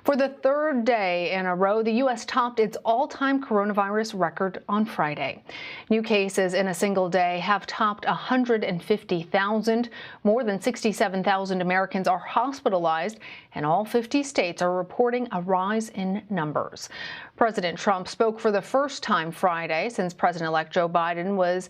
For the third day in a row, the U.S. topped its all-time coronavirus record on Friday. New cases in a single day have topped 150,000. More than 67,000 Americans are hospitalized, and all 50 states are reporting a rise in numbers. President Trump spoke for the first time Friday since President-elect Joe Biden was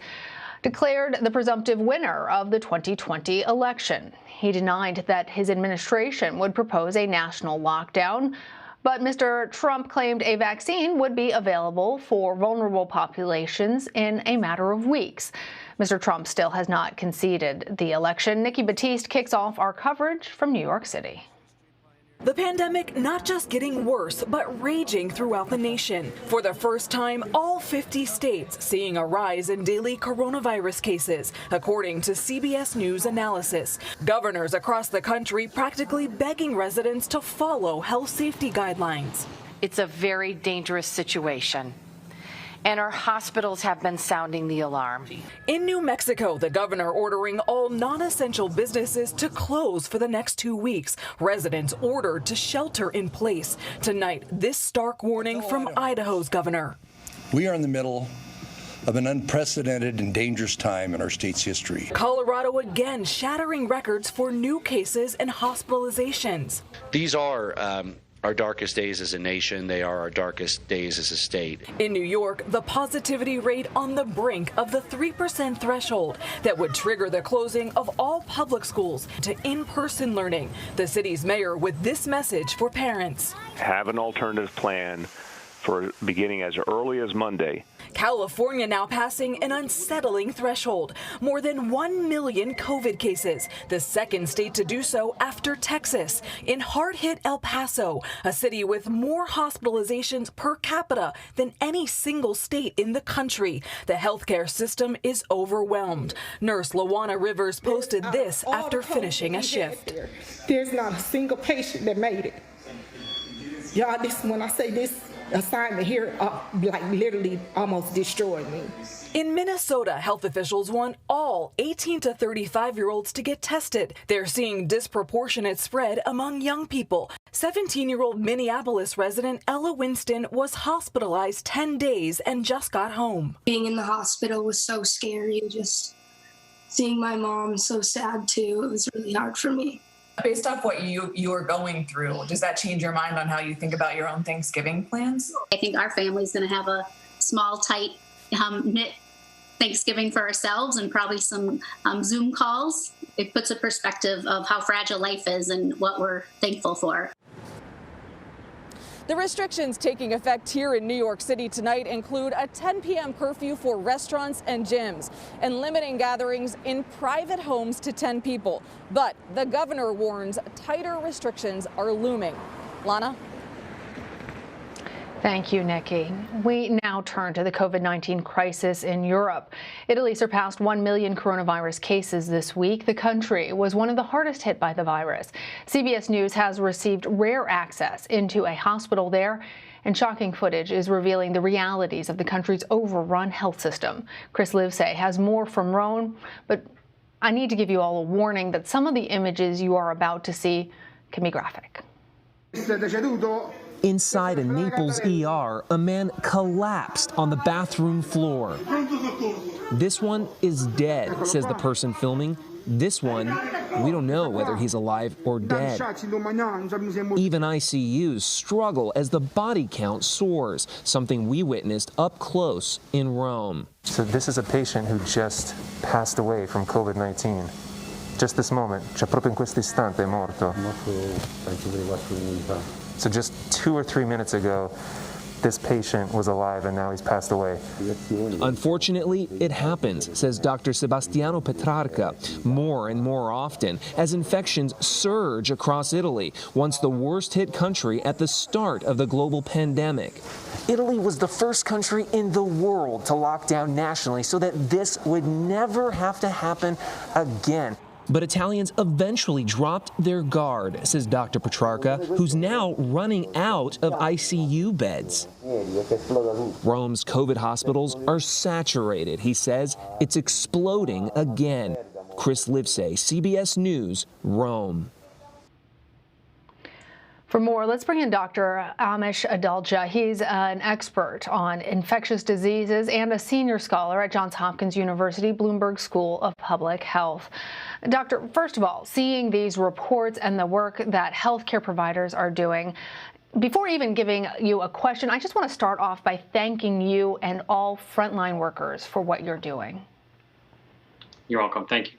declared the presumptive winner of the 2020 election. He denied that his administration would propose a national lockdown, but Mr. Trump claimed a vaccine would be available for vulnerable populations in a matter of weeks. Mr. Trump still has not conceded the election. Nikki Batiste kicks off our coverage from New York City. The pandemic not just getting worse, but raging throughout the nation. For the first time, all 50 states seeing a rise in daily coronavirus cases, according to CBS News analysis. Governors across the country practically begging residents to follow health safety guidelines. It's a very dangerous situation, and our hospitals have been sounding the alarm. In New Mexico, the governor ordering all non-essential businesses to close for the next 2 weeks. Residents ordered to shelter in place. Tonight, this stark warning from Idaho's governor. We are in the middle of an unprecedented and dangerous time in our state's history. Colorado again shattering records for new cases and hospitalizations. These are our darkest days as a nation. They are our darkest days as a state. In New York, the positivity rate on the brink of the 3% threshold that would trigger the closing of all public schools to in-person learning. The city's mayor with this message for parents. Have an alternative plan for beginning as early as Monday. California now passing an unsettling threshold. More than 1 million COVID cases, the second state to do so after Texas. In hard-hit El Paso, a city with more hospitalizations per capita than any single state in the country. The healthcare system is overwhelmed. Nurse Lawana Rivers posted this after finishing a shift. There's not a single patient that made it. Y'all, when I say this assignment here, like literally almost destroyed me. In Minnesota, health officials want all 18 to 35-year-olds to get tested. They're seeing disproportionate spread among young people. 17-year-old Minneapolis resident Ella Winston was hospitalized 10 days and just got home. Being in the hospital was so scary. Just seeing my mom so sad too, it was really hard for me. Based off what you are going through, does that change your mind on how you think about your own Thanksgiving plans? I think our family's going to have a small, tight, knit Thanksgiving for ourselves and probably some Zoom calls. It puts a perspective of how fragile life is and what we're thankful for. The restrictions taking effect here in New York City tonight include a 10 p.m. curfew for restaurants and gyms and limiting gatherings in private homes to 10 people. But the governor warns tighter restrictions are looming. Lana? Thank you, Nikki. We now turn to the COVID-19 crisis in Europe. Italy surpassed 1 million coronavirus cases this week. The country was one of the hardest hit by the virus. CBS News has received rare access into a hospital there, and shocking footage is revealing the realities of the country's overrun health system. Chris Livesay has more from Rome, but I need to give you all a warning that some of the images you are about to see can be graphic. Inside a Naples ER, a man collapsed on the bathroom floor. This one is dead, says the person filming. This one, we don't know whether he's alive or dead. Even ICUs struggle as the body count soars, something we witnessed up close in Rome. So this is a patient who just passed away from COVID-19. Just this moment, cioè proprio in questo istante è morto. So just 2 or 3 minutes ago, this patient was alive and now he's passed away. Unfortunately, it happens, says Dr. Sebastiano Petrarca, more and more often as infections surge across Italy, once the worst hit country at the start of the global pandemic. Italy was the first country in the world to lock down nationally so that this would never have to happen again. But Italians eventually dropped their guard, says Dr. Petrarca, who's now running out of ICU beds. Rome's COVID hospitals are saturated, he says. It's exploding again. Chris Livesay, CBS News, Rome. For more, let's bring in Dr. Amesh Adalja. He's an expert on infectious diseases and a senior scholar at Johns Hopkins University Bloomberg School of Public Health. Doctor, first of all, seeing these reports and the work that healthcare providers are doing, before even giving you a question, I just want to start off by thanking you and all frontline workers for what you're doing. You're welcome. Thank you.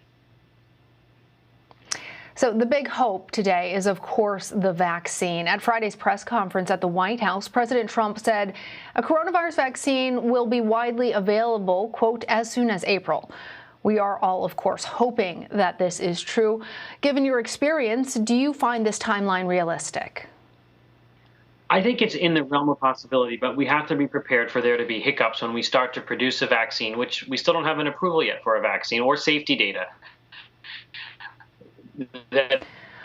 So the big hope today is, of course, the vaccine. At Friday's press conference at the White House, President Trump said a coronavirus vaccine will be widely available, quote, as soon as April. We are all, of course, hoping that this is true. Given your experience, do you find this timeline realistic? I think it's in the realm of possibility, but we have to be prepared for there to be hiccups when we start to produce a vaccine, which we still don't have an approval yet for a vaccine or safety data.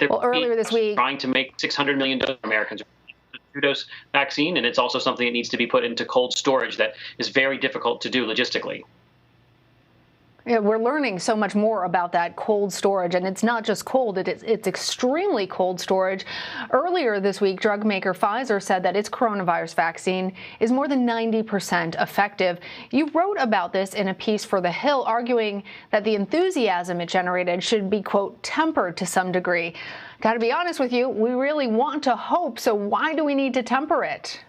Well, earlier this week, trying to make 600 million Americans a two-dose vaccine, and it's also something that needs to be put into cold storage that is very difficult to do logistically. Yeah, we're learning so much more about that cold storage, and it's not just cold, it's extremely cold storage. Earlier this week, drug maker PFİZER said that its coronavirus vaccine is more than 90% effective. You wrote about this in a piece for The Hill, arguing that the enthusiasm it generated should be, quote, tempered to some degree. Got to be honest with you, we really want to hope, so why do we need to temper it?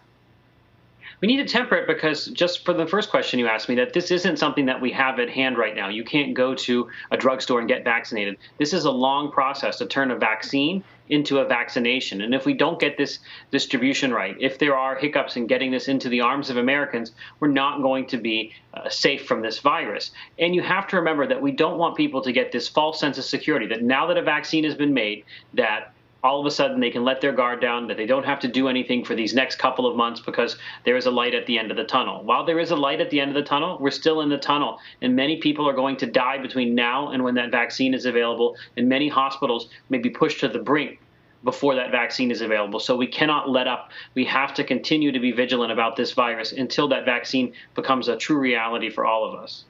We need to temper it because, just for the first question you asked me, that this isn't something that we have at hand right now. You can't go to a drugstore and get vaccinated. This is a long process to turn a vaccine into a vaccination. And if we don't get this distribution right, if there are hiccups in getting this into the arms of Americans, we're not going to be safe from this virus. And you have to remember that we don't want people to get this false sense of security, that now that a vaccine has been made, that all of a sudden they can let their guard down, that they don't have to do anything for these next couple of months because there is a light at the end of the tunnel. While there is a light at the end of the tunnel, we're still in the tunnel, and many people are going to die between now and when that vaccine is available, and many hospitals may be pushed to the brink before that vaccine is available. So we cannot let up. We have to continue to be vigilant about this virus until that vaccine becomes a true reality for all of us.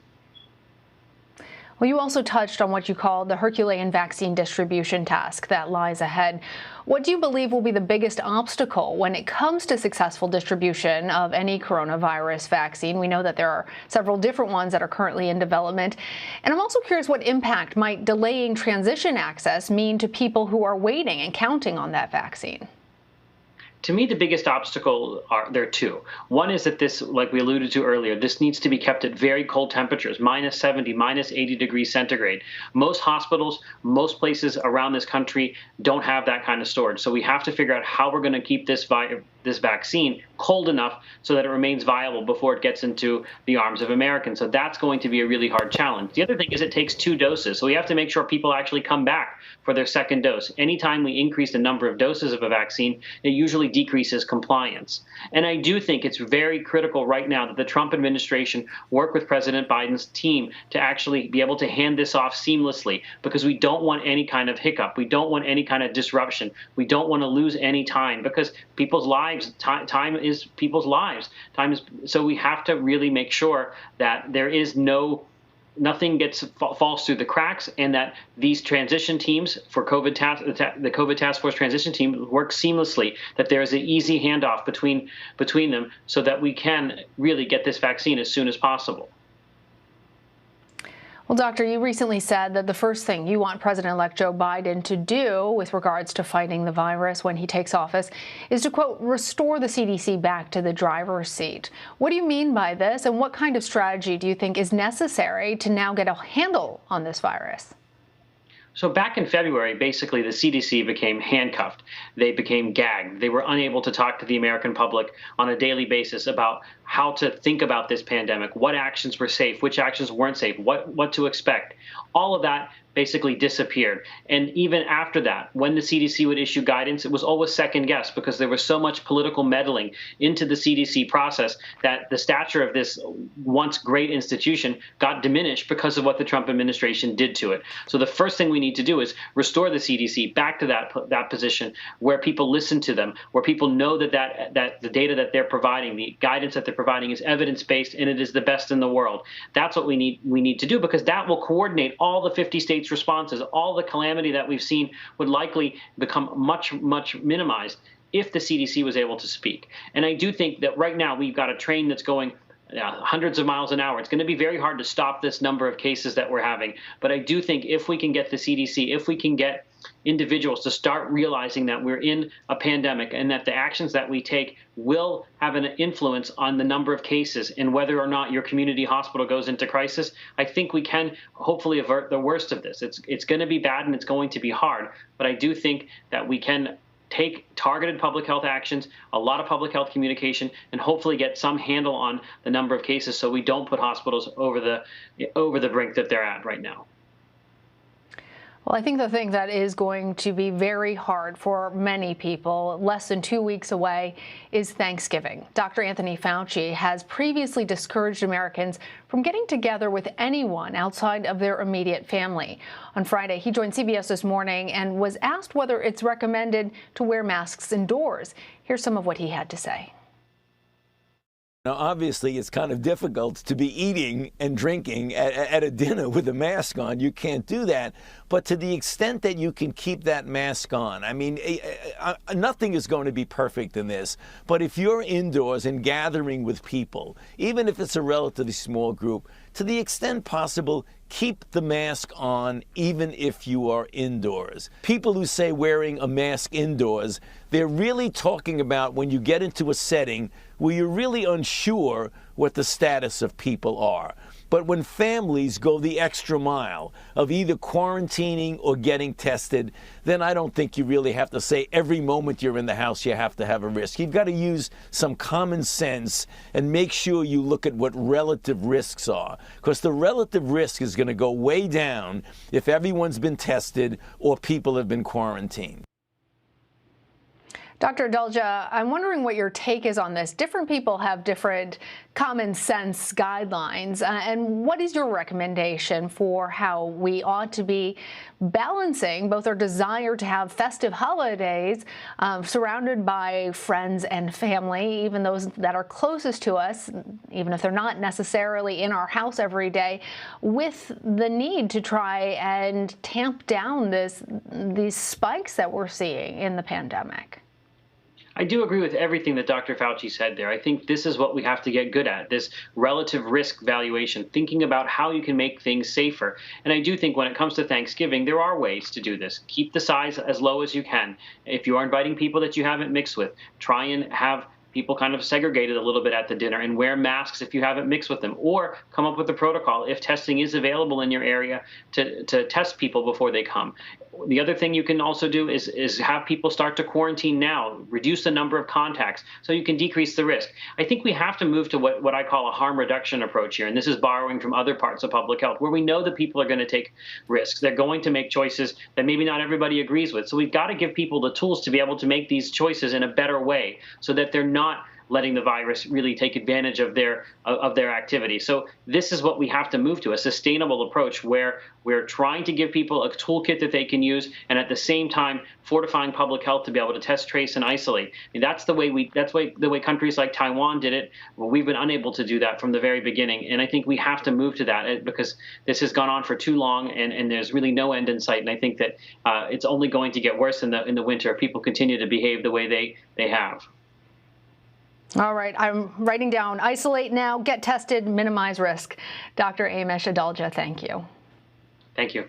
Well, you also touched on what you call the Herculean vaccine distribution task that lies ahead. What do you believe will be the biggest obstacle when it comes to successful distribution of any coronavirus vaccine? We know that there are several different ones that are currently in development. And I'm also curious what impact might delaying transition access mean to people who are waiting and counting on that vaccine? To me, the biggest obstacle there are two. One is that this, like we alluded to earlier, this needs to be kept at very cold temperatures, -70, -80 degrees centigrade. Most hospitals, most places around this country don't have that kind of storage. So we have to figure out how we're going to keep this vaccine cold enough so that it remains viable before it gets into the arms of Americans. So that's going to be a really hard challenge. The other thing is it takes 2 doses. So we have to make sure people actually come back for their second dose. Anytime we increase the number of doses of a vaccine, it usually decreases compliance. And I do think it's very critical right now that the Trump administration work with President Biden's team to actually be able to hand this off seamlessly, because we don't want any kind of hiccup. We don't want any kind of disruption. We don't want to lose any time, because people's lives, time is people's lives. So we have to really make sure that there is nothing falls through the cracks, and that these transition teams for the COVID task force transition team work seamlessly, that there is an easy handoff between them so that we can really get this vaccine as soon as possible. Well, Doctor, you recently said that the first thing you want President-elect Joe Biden to do with regards to fighting the virus when he takes office is to, quote, restore the CDC back to the driver's seat. What do you mean by this, and what kind of strategy do you think is necessary to now get a handle on this virus? So back in February, basically, the CDC became handcuffed. They became gagged. They were unable to talk to the American public on a daily basis about how to think about this pandemic, what actions were safe, which actions weren't safe, what to expect. All of that basically disappeared. And even after that, when the CDC would issue guidance, it was always second guessed, because there was so much political meddling into the CDC process that the stature of this once great institution got diminished because of what the Trump administration did to it. So the first thing we need to do is restore the CDC back to that position where people listen to them, where people know that the data that they're providing, the guidance that they're providing, is evidence-based and it is the best in the world. That's what we need to do, because that will coordinate all the 50 states' responses. All the calamity that we've seen would likely become much, much minimized if the CDC was able to speak. And I do think that right now we've got a train that's going hundreds of miles an hour. It's going to be very hard to stop this number of cases that we're having. But I do think if we can get the CDC, if we can get individuals to start realizing that we're in a pandemic and that the actions that we take will have an influence on the number of cases and whether or not your community hospital goes into crisis, I think we can hopefully avert the worst of this. It's going to be bad and it's going to be hard, but I do think that we can take targeted public health actions, a lot of public health communication, and hopefully get some handle on the number of cases so we don't put hospitals over the brink that they're at right now. Well, I think the thing that is going to be very hard for many people, less than 2 weeks away, is Thanksgiving. Dr. Anthony Fauci has previously discouraged Americans from getting together with anyone outside of their immediate family. On Friday, he joined CBS This Morning and was asked whether it's recommended to wear masks indoors. Here's some of what he had to say. Now, obviously, it's kind of difficult to be eating and drinking at a dinner with a mask on. You can't do that. But to the extent that you can keep that mask on, I mean, nothing is going to be perfect in this. But if you're indoors and gathering with people, even if it's a relatively small group, to the extent possible, keep the mask on even if you are indoors. People who say wearing a mask indoors, they're really talking about when you get into a setting where you're really unsure what the status of people are. But when families go the extra mile of either quarantining or getting tested, then I don't think you really have to say every moment you're in the house you have to have a risk. You've got to use some common sense and make sure you look at what relative risks are, because the relative risk is going to go way down if everyone's been tested or people have been quarantined. Dr. Adalja, I'm wondering what your take is on this. Different people have different common sense guidelines. And what is your recommendation for how we ought to be balancing both our desire to have festive holidays surrounded by friends and family, even those that are closest to us, even if they're not necessarily in our house every day, with the need to try and tamp down these spikes that we're seeing in the pandemic? I do agree with everything that Dr. Fauci said there. I think this is what we have to get good at, this relative risk valuation, thinking about how you can make things safer. And I do think when it comes to Thanksgiving, there are ways to do this. Keep the size as low as you can. If you are inviting people that you haven't mixed with, try and have people kind of segregated a little bit at the dinner and wear masks if you haven't mixed with them, or come up with a protocol if testing is available in your area to test people before they come. The other thing you can also do is have people start to quarantine now, reduce the number of contacts so you can decrease the risk. I think we have to move to what I call a harm reduction approach here, and this is borrowing from other parts of public health where we know that people are going to take risks. They're going to make choices that maybe not everybody agrees with. So we've got to give people the tools to be able to make these choices in a better way so that they're not letting the virus really take advantage of their activity. So this is what we have to move to, a sustainable approach where we're trying to give people a toolkit that they can use, and at the same time fortifying public health to be able to test, trace, and isolate. I mean, that's the way countries like Taiwan did it. Well, we've been unable to do that from the very beginning, and I think we have to move to that because this has gone on for too long, and there's really no end in sight. And I think that it's only going to get worse in the winter if people continue to behave the way they have. All right, I'm writing down isolate now, get tested, minimize risk. Dr. Amesh Adalja, thank you. Thank you.